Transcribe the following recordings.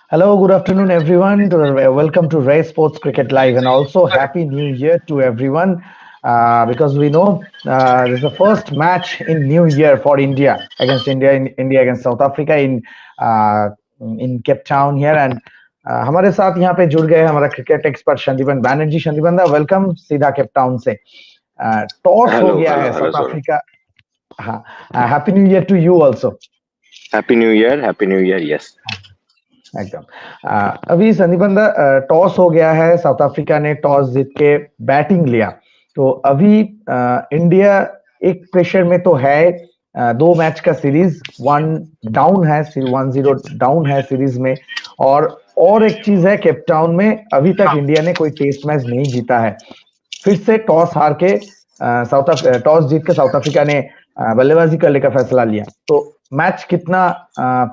Hello, good afternoon, everyone. Welcome to Ray Sports Cricket Live, and also Happy New Year to everyone. Because we know this is the first match in New Year for India against South Africa uh, in Cape Town here, and हमारे साथ यहाँ पे जुड़ गए हमारा cricket expert Sandipan Banerjee Sandipan da welcome सीधा Cape Town से toss हो Hello, गया hello, है hello, साउथ sir. अफ्रीका हाँ happy new year to you also Happy New Year, Happy New Year. Yes. एकदम अभी संदीपन दा टॉस हो गया है साउथ अफ्रीका ने टॉस जीत के बैटिंग लिया तो अभी इंडिया एक प्रेशर में तो है दो मैच का सीरीज वन डाउन है 1-0 डाउन है सीरीज में और एक चीज है केप टाउन में अभी तक इंडिया ने कोई टेस्ट मैच नहीं जीता है फिर से टॉस हार के टॉस जीत के साउथ अफ्रीका ने बल्लेबाजी करने का फैसला लिया तो मैच कितना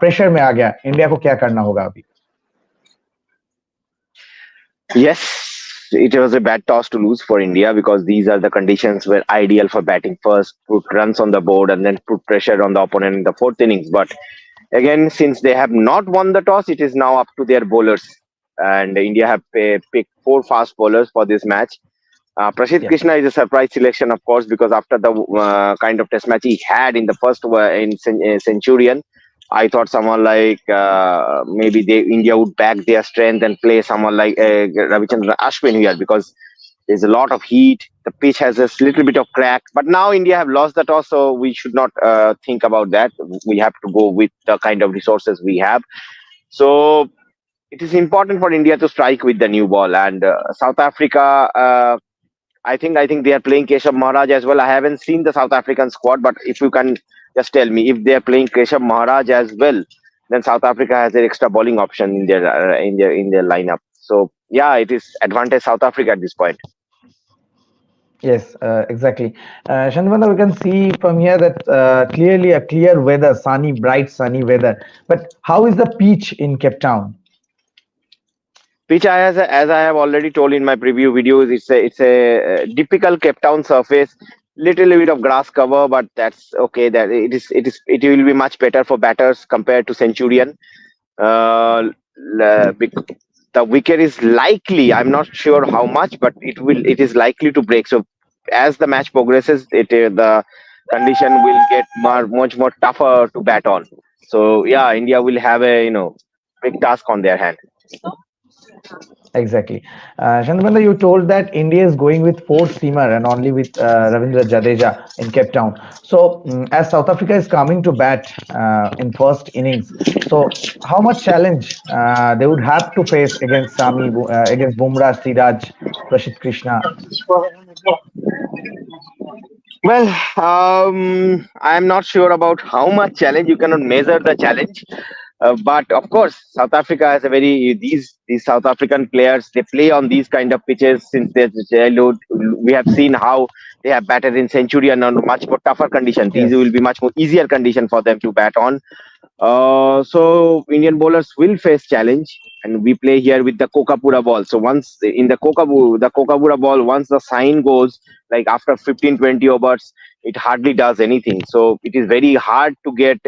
प्रेशर में आ गया इंडिया को क्या करना होगा अभी Yes, it was a bad toss to lose for India because these are the conditions were ideal for batting first, put runs on the board, and then put pressure on the opponent in the fourth innings. But again, since they have not won the toss, it is now up to their bowlers. And India have picked four fast bowlers for this match. Prashid Yes. Krishna is a surprise selection, of course, because after the kind of test match he had in the first Centurion, I thought someone like maybe India would back their strength and play someone like Ravichandran Ashwin here because there's a lot of heat. The pitch has a little bit of crack, but now India have lost the toss, so we should not think about that. We have to go with the kind of resources we have. So it is important for India to strike with the new ball and South Africa. I think they are playing Keshav Maharaj as well. I haven't seen the South African squad, but if you can just tell me if they are playing Keshav Maharaj as well, then South Africa has an extra bowling option in their lineup. So yeah, it is advantage South Africa at this point. Yes, exactly. Shanvana, we can see from here that clearly a clear weather, sunny, bright, sunny weather. But how is the pitch in Cape Town? Which as I have already told in my preview videos, it's a typical Cape Town surface. Little bit of grass cover, but that's okay. That it will be much better for batters compared to Centurion. Uh, the wicket is likely. I'm not sure how much, but it is likely to break. So as the match progresses, the condition will get much more tougher to bat on. So yeah, India will have a big task on their hand. Exactly. Shanvana, you told that India is going with four seamer and only with Ravindra Jadeja in Cape Town. So as South Africa is coming to bat in first innings, so how much challenge they would have to face against against Bumrah, Siraj, Prashid Krishna? Well, I am not sure about how much challenge. You cannot measure the challenge, but of course, South Africa has a very these South African players. They play on these kind of pitches since their childhood. We have seen how they have batted in Centurion on much more tougher condition. These Yes. will be much more easier condition for them to bat on. So Indian bowlers will face challenge, and we play here with the Kokapura ball. So once in the Kokapura ball, once the sign goes, like after 15-20 overs, it hardly does anything. So it is very hard to get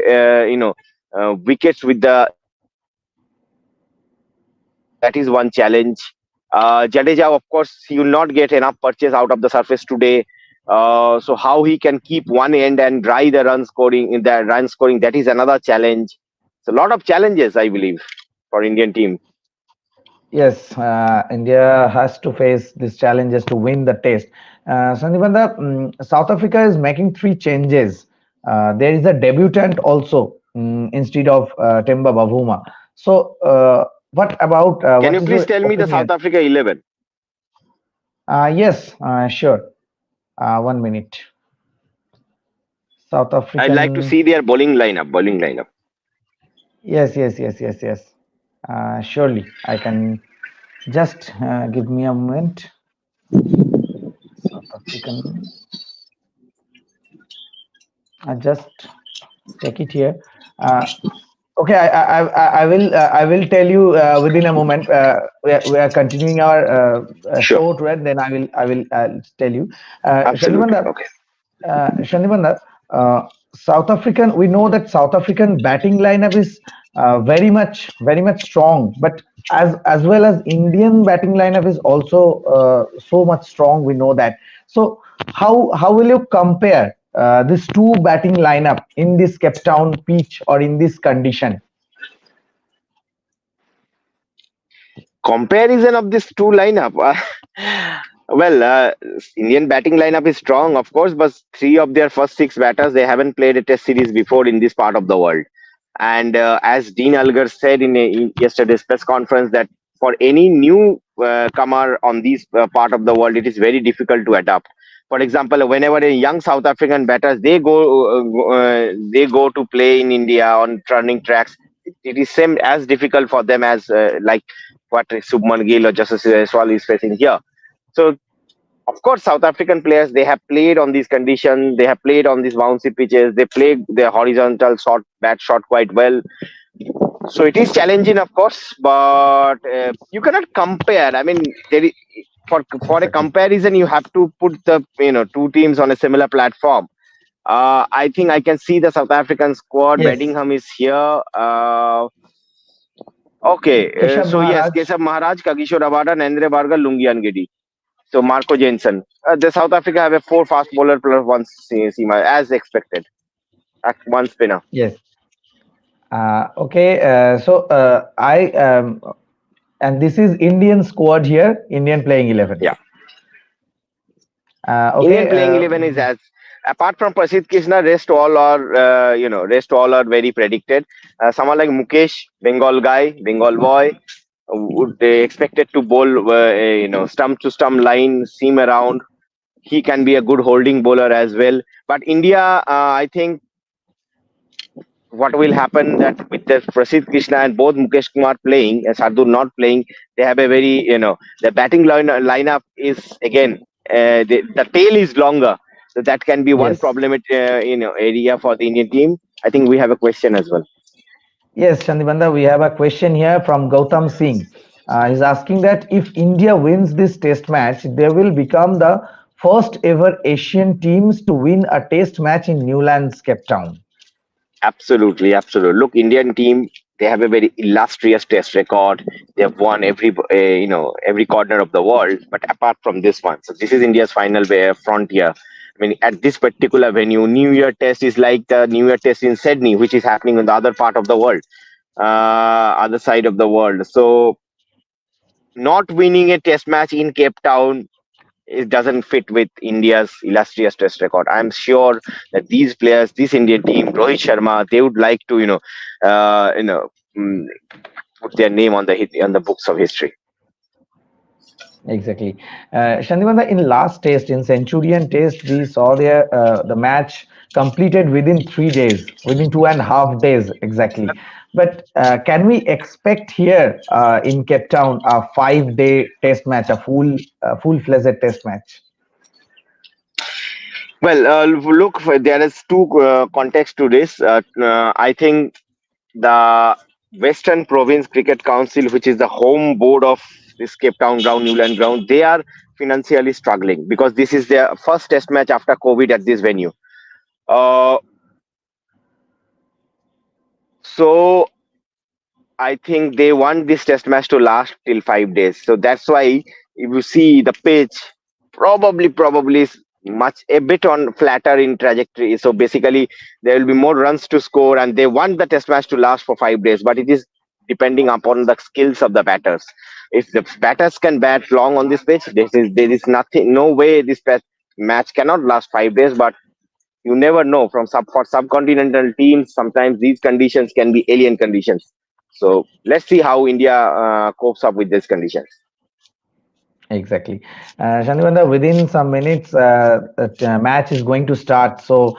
wickets with the that is one challenge. Jadeja, of course, he will not get enough purchase out of the surface today. So how he can keep one end and dry the run scoring in the run scoring, that is another challenge. So a lot of challenges, I believe, for Indian team. Yes, India has to face these challenges to win the test. Sandipanda, South Africa is making three changes. There is a debutant also instead of Temba Bavuma. So, what about Can what you is please your tell me the South opinion? Africa 11? Yes, sure. 1 minute. South I'd like to African. see their bowling lineup. Bowling lineup. Yes, yes, yes, yes, yes. Surely, I can just give me a moment. South African. I just check it here. Uh, okay, I will tell you within a moment. We are continuing our Sure. show thread. Then I will tell you. Absolutely. Shandibanda, Okay. Shandibanda, South African. We know that South African batting lineup is very much strong. But as well as Indian batting lineup is also so much strong. We know that. So how will you compare these two batting lineup in this Cape Town pitch or in this condition? Comparison of this two lineup. Well, Indian batting lineup is strong, of course, but three of their first six batters they haven't played a Test series before in this part of the world. And as Dean Algar said in yesterday's press conference, that for any new comer on this part of the world, it is very difficult to adapt. For example, whenever a young South African batters they go to play in India on turning tracks, it is same as difficult for them as like what Subman Gill or Justice Jaiswal is facing here. So of course, South African players they have played on these conditions. They have played on these bouncy pitches. They play their horizontal shot, bat shot quite well. So it is challenging, of course, but you cannot compare. I mean, for a Exactly. comparison, you have to put the two teams on a similar platform. I think I can see the South African squad. Yes. Bedingham is here. Okay, Keshav so yes, Maharaj. Keshav Maharaj, Kagishore Rabada, Nendre Barga, Lungian Gidi. So Marco Jensen. The South Africa have a four fast bowler plus one seamer as expected. One spinner. Yes. Okay. I and this is Indian squad here. Indian playing 11. Yeah. Okay. Indian playing 11 is as apart from Prasidh Krishna, rest all are very predicted. Someone like Mukesh, Bengal guy, Bengal boy, would they expected to bowl stump to stump line, seam around. He can be a good holding bowler as well. But India, I think what will happen that with the Prasidh Krishna and both Mukesh Kumar playing and Sardur not playing, they have a very the batting lineup is again the tail is longer, so that can be one Yes. problem area for the Indian team. I think we have a question as well. Yes, Chandibanda, we have a question here from Gautam Singh. He's asking that if India wins this test match, they will become the first ever Asian teams to win a test match in Newlands, Cape Town. Absolutely, absolutely. Look, Indian team, they have a very illustrious test record. They have won every corner of the world. But apart from this one, so this is India's final frontier. I mean, at this particular venue, New Year Test is like the New Year Test in Sydney, which is happening on the other part of the world, other side of the world. So, not winning a Test match in Cape Town, it doesn't fit with India's illustrious test record. I'm sure that these players, this Indian team, Rohit Sharma, they would like to, uh, you know, mm, put their name on the books of history. Exactly. Shandibanda, in last test, in Centurion test, we saw the match completed within 3 days, within 2.5 days exactly. But can we expect here in Cape Town a 5 day test match, a full-fledged test match? Well, look, there is two contexts to this. I think the Western Province Cricket Council, which is the home board of this Cape Town ground, Newland ground, they are financially struggling because this is their first test match after COVID at this venue. Uh, so I think they want this test match to last till 5 days. So that's why if you see the pitch, probably is much a bit on flatter in trajectory. So basically there will be more runs to score and they want the test match to last for 5 days, but it is depending upon the skills of the batters. If the batters can bat long on this pitch, there is nothing, no way this match cannot last 5 days, but you never know for subcontinental teams sometimes these conditions can be alien conditions, so let's see how India copes up with these conditions. Exactly. Shanivanda, within some minutes, the match is going to start. So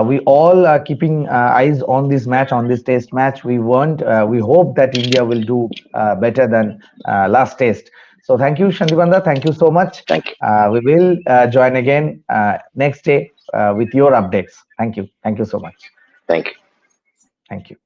we all are keeping eyes on this match, on this test match. We hope that India will do better than last test. So thank you, Shanivanda. Thank you so much. Thank you. We will join again next day with your updates. Thank you. Thank you so much. Thank you. Thank you.